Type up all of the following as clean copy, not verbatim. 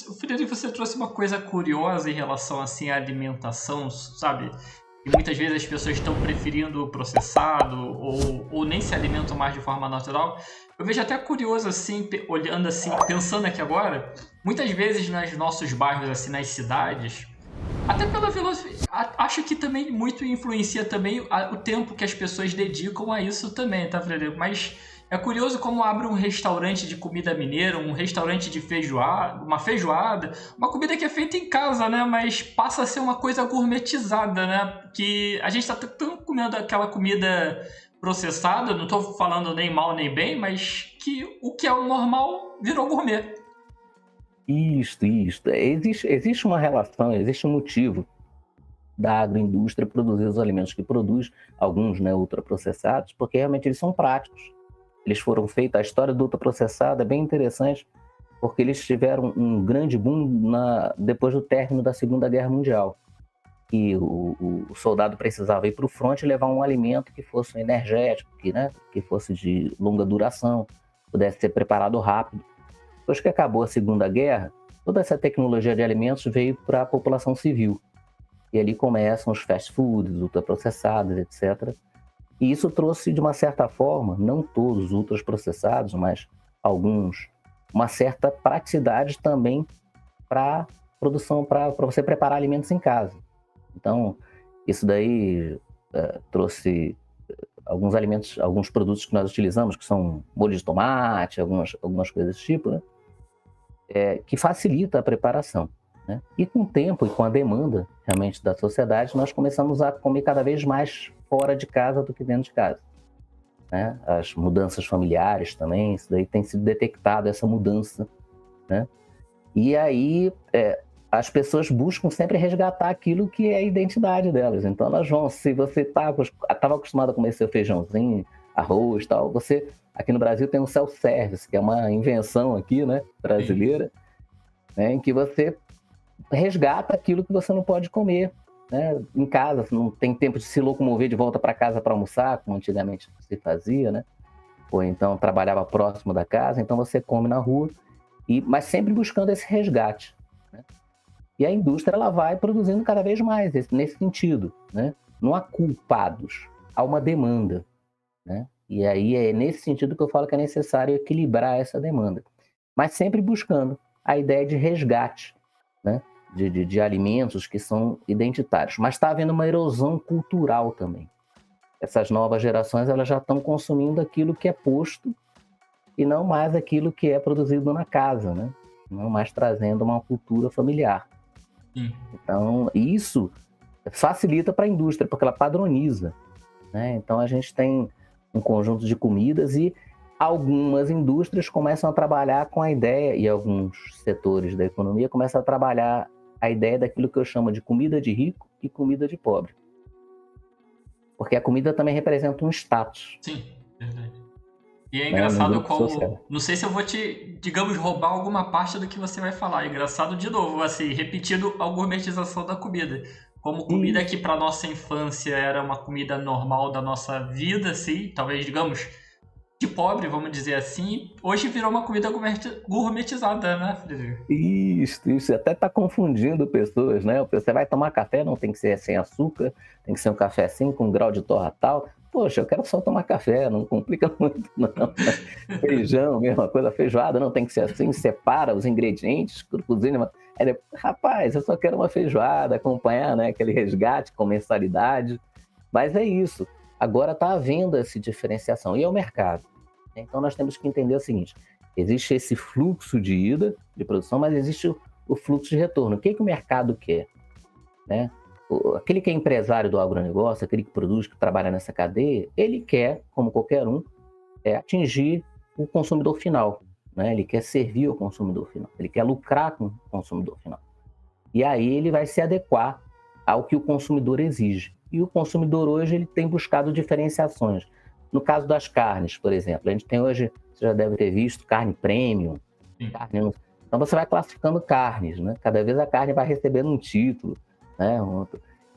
Frederico, você trouxe uma coisa curiosa em relação assim, à alimentação, sabe? E muitas vezes as pessoas estão preferindo o processado ou nem se alimentam mais de forma natural. Eu vejo até curioso assim, olhando assim, pensando aqui agora, muitas vezes nos nossos bairros, assim, nas cidades, até pela velocidade, acho que também muito influencia também o tempo que as pessoas dedicam a isso também, tá, Frederico? Mas é curioso como abre um restaurante de comida mineira, um restaurante de feijoada, uma comida que é feita em casa, né? Mas passa a ser uma coisa gourmetizada, né? Que a gente tá tão comendo aquela comida processada, não tô falando nem mal nem bem, mas que o que é o normal virou gourmet. Isso. Existe uma relação, existe um motivo da agroindústria produzir os alimentos que produz, alguns, né, ultraprocessados, porque realmente eles são práticos. Eles foram feitos, a história do ultraprocessado é bem interessante, porque eles tiveram um grande boom depois do término da Segunda Guerra Mundial. E o soldado precisava ir para o fronte e levar um alimento que fosse energético, que fosse de longa duração, pudesse ser preparado rápido. Depois que acabou a Segunda Guerra, toda essa tecnologia de alimentos veio para a população civil. E ali começam os fast foods, ultraprocessados, etc. E isso trouxe, de uma certa forma, não todos os ultraprocessados, mas alguns, uma certa praticidade também para produção, para você preparar alimentos em casa. Então, isso daí trouxe alguns alimentos, alguns produtos que nós utilizamos, que são molho de tomate, algumas coisas desse tipo, né? Que facilita a preparação, né? E com o tempo e com a demanda realmente da sociedade, nós começamos a comer cada vez mais fora de casa do que dentro de casa, né? As mudanças familiares também, isso daí tem sido detectado, essa mudança, né? E aí as pessoas buscam sempre resgatar aquilo que é a identidade delas. Então elas vão, se você estava acostumado a comer seu feijãozinho, arroz e tal, você, aqui no Brasil tem o self-service, que é uma invenção aqui, né, brasileira, né, em que você resgata aquilo que você não pode comer, né, em casa. Você não tem tempo de se locomover de volta para casa para almoçar, como antigamente se fazia, né? Ou então trabalhava próximo da casa, então você come na rua, mas sempre buscando esse resgate, né? E a indústria ela vai produzindo cada vez mais nesse sentido, né? Não há culpados, há uma demanda, né? E aí é nesse sentido que eu falo que é necessário equilibrar essa demanda, mas sempre buscando a ideia de resgate, né? De alimentos que são identitários. Mas está havendo uma erosão cultural também. Essas novas gerações elas já estão consumindo aquilo que é posto e não mais aquilo que é produzido na casa, né? Não mais trazendo uma cultura familiar. Então, isso facilita para a indústria, porque ela padroniza, né? Então, a gente tem um conjunto de comidas e algumas indústrias começam a trabalhar com a ideia, e alguns setores da economia começam a trabalhar a ideia daquilo que eu chamo de comida de rico e comida de pobre. Porque a comida também representa um status. Sim, verdade. E é Né, num engraçado grupo social. como... Não sei se eu vou te, digamos, roubar alguma parte do que você vai falar. É engraçado de novo, assim, repetindo a gourmetização da comida. Como comida que para nossa infância era uma comida normal da nossa vida, assim, talvez, digamos, de pobre, vamos dizer assim, hoje virou uma comida gourmetizada, né, Frederico? Isso. Até está confundindo pessoas, né? Você vai tomar café, não tem que ser sem açúcar, tem que ser um café assim, com grau de torra tal. Poxa, eu quero só tomar café, não complica muito, não. Feijão, mesma coisa, feijoada, não tem que ser assim, separa os ingredientes, cozinha. Rapaz, eu só quero uma feijoada, acompanhar, né, aquele resgate com mensalidade. Mas é isso. Agora está havendo essa diferenciação. E é o mercado. Então nós temos que entender o seguinte: existe esse fluxo de ida, de produção, mas existe o fluxo de retorno. O que o mercado quer, né? Aquele que é empresário do agronegócio, aquele que produz, que trabalha nessa cadeia, ele quer, como qualquer um, atingir o consumidor final, né? Ele quer servir ao consumidor final, ele quer lucrar com o consumidor final. E aí ele vai se adequar ao que o consumidor exige. E o consumidor hoje ele tem buscado diferenciações. No caso das carnes, por exemplo, a gente tem hoje, você já deve ter visto, carne premium, carne... Então você vai classificando carnes, né? Cada vez a carne vai recebendo um título, né?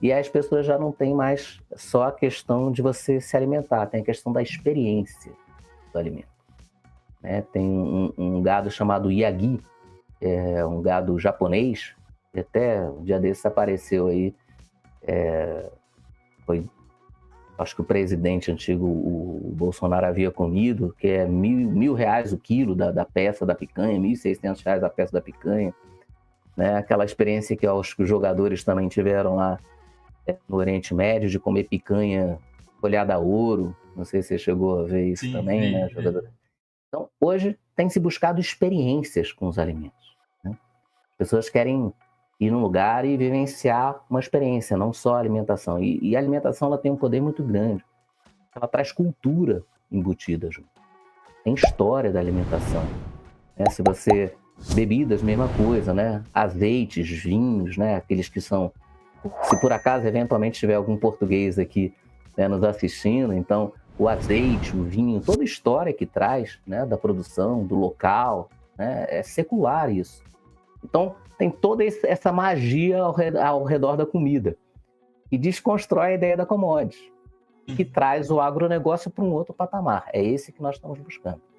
E aí as pessoas já não têm mais só a questão de você se alimentar, tem a questão da experiência do alimento, né? Tem um gado chamado Yagi, é um gado japonês, e até um dia desses apareceu aí, foi, acho que o presidente antigo, o Bolsonaro, havia comido, que é R$ 1.000 o quilo da peça da picanha, R$ 1.600 a peça da picanha, né? Aquela experiência que os jogadores também tiveram lá no Oriente Médio, de comer picanha folhada a ouro. Não sei se você chegou a ver isso. Sim, também, né? Então, hoje tem se buscado experiências com os alimentos, né? As pessoas querem ir num lugar e vivenciar uma experiência, não só a alimentação. E a alimentação, ela tem um poder muito grande. Ela traz cultura embutida junto. Tem história da alimentação, né? Se você... Bebidas, mesma coisa, né? Azeites, vinhos, né? Aqueles que são... Se por acaso, eventualmente, tiver algum português aqui, né, nos assistindo, então, o azeite, o vinho, toda a história que traz, né, da produção, do local, né, é secular isso. Então, tem toda essa magia ao redor da comida. E desconstrói a ideia da commodity, que traz o agronegócio para um outro patamar. É esse que nós estamos buscando.